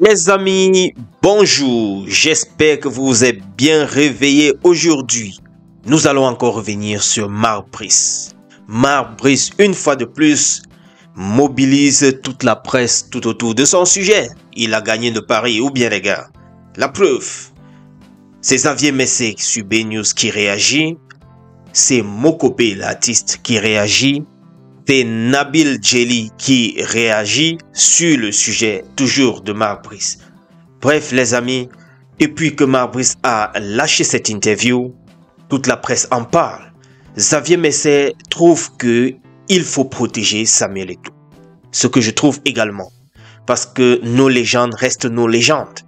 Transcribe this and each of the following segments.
Mes amis, bonjour, j'espère que vous vous êtes bien réveillés aujourd'hui. Nous allons encore revenir sur Marc Brice. Marc Brice, une fois de plus, mobilise toute la presse tout autour de son sujet. Il a gagné de Paris, ou bien les gars? La preuve, c'est Xavier Messé sur BNews qui réagit, c'est Mokopé l'artiste qui réagit, c'est Nabil Djelli qui réagit sur le sujet toujours de Marc Brice. Bref les amis, depuis que Marc Brice a lâché cette interview, toute la presse en parle. Xavier Messé trouve que il faut protéger Samuel Eto'o. Ce que je trouve également, parce que nos légendes restent nos légendes.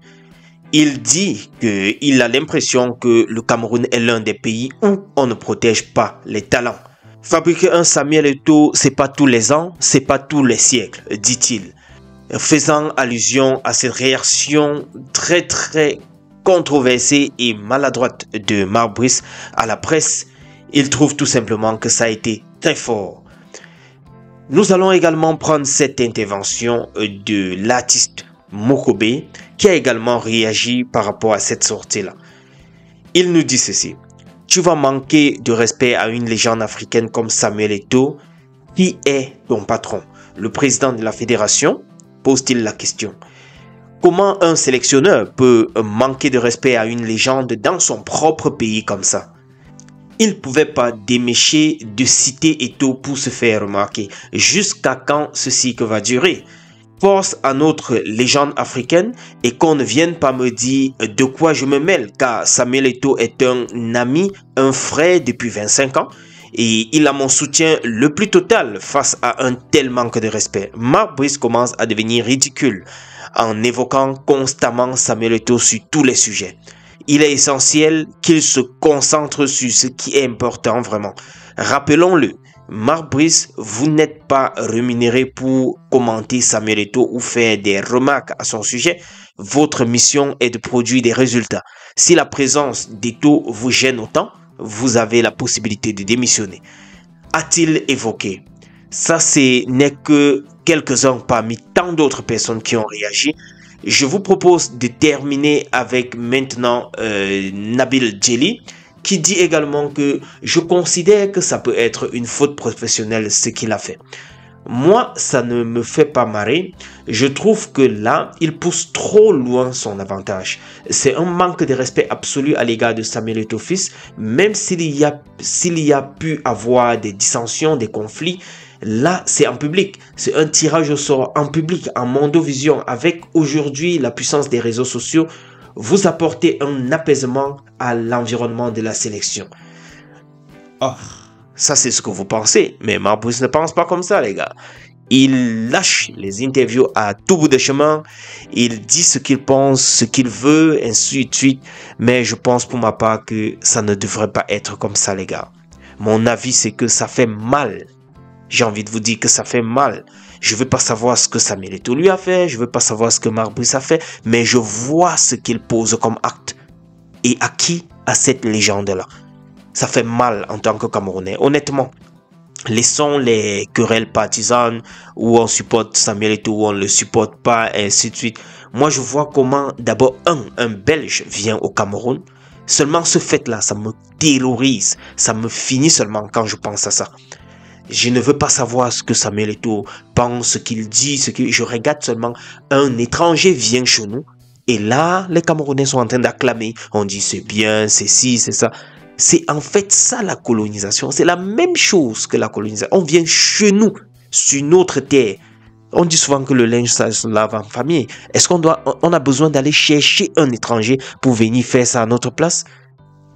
Il dit qu'il a l'impression que le Cameroun est l'un des pays où on ne protège pas les talents. Fabriquer un Samuel Eto'o, c'est pas tous les ans, c'est pas tous les siècles, dit-il. Faisant allusion à cette réaction très controversée et maladroite de Marc Brice à la presse, il trouve tout simplement que ça a été très fort. Nous allons également prendre cette intervention de l'artiste Mokopé qui a également réagi par rapport à cette sortie-là. Il nous dit ceci. Tu vas manquer de respect à une légende africaine comme Samuel Eto'o. Qui est ton patron? Le président de la fédération? Pose-t-il la question. Comment un sélectionneur peut manquer de respect à une légende dans son propre pays comme ça? Il ne pouvait pas démêcher de citer Eto'o pour se faire remarquer. Jusqu'à quand ceci que va durer? Force à notre légende africaine et qu'on ne vienne pas me dire de quoi je me mêle, car Samuel Eto'o est un ami, un frère depuis 25 ans et il a mon soutien le plus total face à un tel manque de respect. Marc Brice commence à devenir ridicule en évoquant constamment Samuel Eto'o sur tous les sujets. Il est essentiel qu'il se concentre sur ce qui est important vraiment. Rappelons-le, Marc Brice, vous n'êtes pas rémunéré pour commenter Samuel Eto'o ou faire des remarques à son sujet. Votre mission est de produire des résultats. Si la présence d'Eto'o vous gêne autant, vous avez la possibilité de démissionner. A-t-il évoqué? Ça, ce n'est que quelques-uns parmi tant d'autres personnes qui ont réagi. Je vous propose de terminer avec maintenant Nabil Djelli, qui dit également que je considère que ça peut être une faute professionnelle ce qu'il a fait. Moi, ça ne me fait pas marrer. Je trouve que là, il pousse trop loin son avantage. C'est un manque de respect absolu à l'égard de Samuel Eto'o fils, même s'il y a pu avoir des dissensions, des conflits. Là, c'est en public. C'est un tirage au sort en public, en mondovision, avec aujourd'hui la puissance des réseaux sociaux. Vous apportez un apaisement à l'environnement de la sélection. Oh, ça c'est ce que vous pensez, mais Marc Brice ne pense pas comme ça les gars. Il lâche les interviews à tout bout de chemin, il dit ce qu'il pense, ce qu'il veut, ainsi de suite, mais je pense pour ma part que ça ne devrait pas être comme ça les gars. Mon avis c'est que ça fait mal. J'ai envie de vous dire que ça fait mal. Je veux pas savoir ce que Samuel Eto'o lui a fait, je veux pas savoir ce que Marc Brice a fait, mais je vois ce qu'il pose comme acte. Et à qui? À cette légende-là. Ça fait mal en tant que Camerounais. Honnêtement, laissons les querelles partisanes où on supporte Samuel Eto'o, où on ne le supporte pas, et ainsi de suite. Moi, je vois comment d'abord un Belge vient au Cameroun. Seulement ce fait-là, ça me terrorise. Ça me finit seulement quand je pense à ça. Je ne veux pas savoir ce que Samuel Eto'o pense, ce qu'il dit, je regarde seulement un étranger vient chez nous. Et là, les Camerounais sont en train d'acclamer. On dit c'est bien, c'est ci, c'est ça. C'est en fait ça la colonisation. C'est la même chose que la colonisation. On vient chez nous, sur notre terre. On dit souvent que le linge ça se lave en famille. Est-ce qu'on a besoin d'aller chercher un étranger pour venir faire ça à notre place?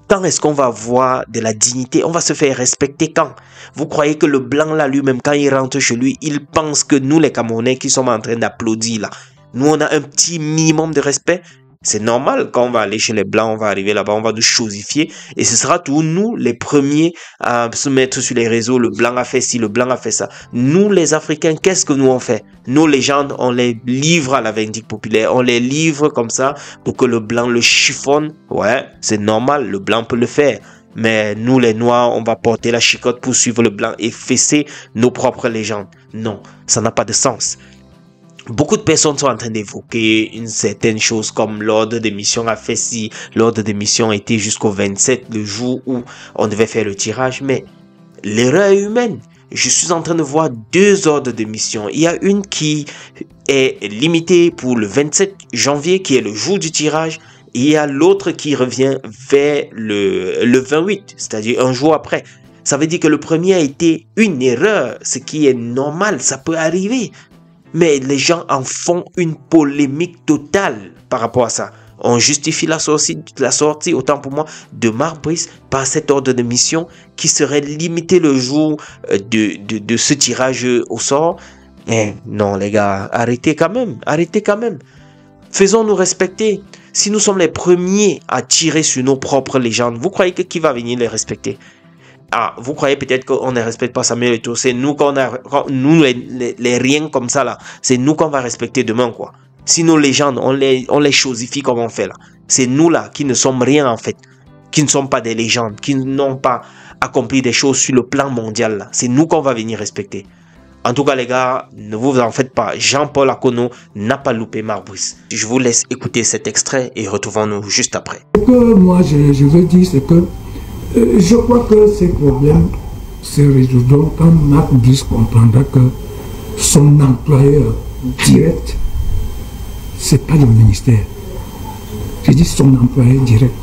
Quand est-ce qu'on va avoir de la dignité? On va se faire respecter quand? Vous croyez que le blanc là lui-même, quand il rentre chez lui, il pense que nous les Camerounais qui sommes en train d'applaudir là, nous on a un petit minimum de respect? C'est normal, quand on va aller chez les blancs, on va arriver là-bas, on va nous chosifier et ce sera tout nous les premiers à se mettre sur les réseaux, le blanc a fait ci, le blanc a fait ça. Nous les Africains, qu'est-ce que nous on fait? Nos légendes, on les livre à la vindicte populaire, on les livre comme ça pour que le blanc le chiffonne. Ouais, c'est normal, le blanc peut le faire. Mais nous les noirs, on va porter la chicotte pour suivre le blanc et fesser nos propres légendes. Non, ça n'a pas de sens. Beaucoup de personnes sont en train d'évoquer une certaine chose comme l'ordre d'émission a fait si l'ordre d'émission était jusqu'au 27, le jour où on devait faire le tirage, mais l'erreur est humaine. Je suis en train de voir deux ordres d'émission. Il y a une qui est limitée pour le 27 janvier, qui est le jour du tirage. Et il y a l'autre qui revient vers le 28, c'est-à-dire un jour après. Ça veut dire que le premier a été une erreur, ce qui est normal, ça peut arriver. Mais les gens en font une polémique totale par rapport à ça. On justifie la sortie, autant pour moi, de Marc Brice par cet ordre de mission qui serait limité le jour de ce tirage au sort. Mais non, les gars, arrêtez quand même, arrêtez quand même. Faisons-nous respecter. Si nous sommes les premiers à tirer sur nos propres légendes, vous croyez que qui va venir les respecter? Ah, vous croyez peut-être qu'on ne respecte pas Samuel Eto'o. C'est nous nous les riens comme ça là. C'est nous qu'on va respecter demain quoi. Si nos légendes, on les chosifie comme on fait là. C'est nous là qui ne sommes rien en fait. Qui ne sommes pas des légendes. Qui n'ont pas accompli des choses sur le plan mondial là. C'est nous qu'on va venir respecter. En tout cas les gars, ne vous en faites pas. Jean-Paul Akono n'a pas loupé Marc Brice. Je vous laisse écouter cet extrait et retrouvons-nous juste après. Ce que moi je veux dire c'est que je crois que ces problèmes se résoudront quand Marc Brice comprendra que son employeur direct, c'est pas le ministère. Je dis son employeur direct.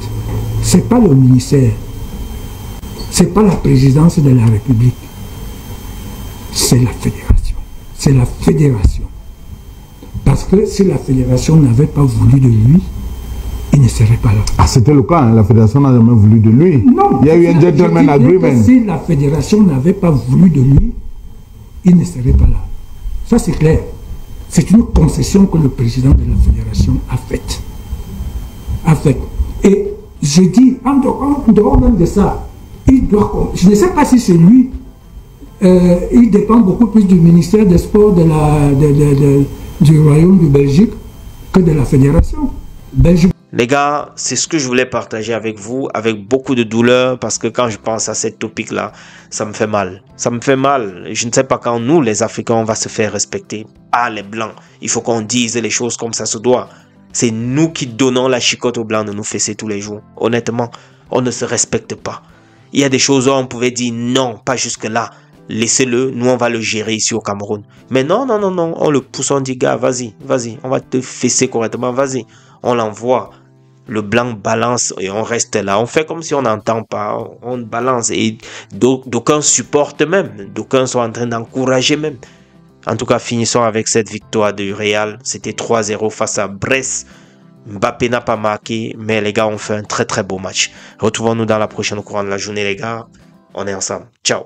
C'est pas le ministère. C'est pas la présidence de la République. C'est la fédération. C'est la fédération. Parce que si la fédération n'avait pas voulu de lui, il ne serait pas là. Ah, c'était le cas, hein? La fédération n'a jamais voulu de lui. Non. Il y a eu un gentleman agreement. Si la fédération n'avait pas voulu de lui, il ne serait pas là. Ça c'est clair. C'est une concession que le président de la fédération a faite. Et je dis, en dehors même de ça, il doit, je ne sais pas si c'est lui, il dépend beaucoup plus du ministère des Sports du Royaume de Belgique que de la fédération belge. Les gars, c'est ce que je voulais partager avec vous, avec beaucoup de douleur, parce que quand je pense à cette topic-là, ça me fait mal. Ça me fait mal. Je ne sais pas quand nous, les Africains, on va se faire respecter. Ah, les Blancs, il faut qu'on dise les choses comme ça se doit. C'est nous qui donnons la chicotte aux Blancs de nous fesser tous les jours. Honnêtement, on ne se respecte pas. Il y a des choses où on pouvait dire non, pas jusque-là. Laissez-le, nous on va le gérer ici au Cameroun. Mais non, on le pousse, on dit gars, vas-y, on va te fesser correctement, vas-y. On l'envoie, le blanc balance et on reste là. On fait comme si on n'entend pas, on balance et d'aucuns supportent même, d'aucuns sont en train d'encourager même. En tout cas, finissons avec cette victoire du Real. C'était 3-0 face à Brest. Mbappé n'a pas marqué, mais les gars ont fait un très très beau match. Retrouvons-nous dans la prochaine au courant de la journée les gars. On est ensemble. Ciao.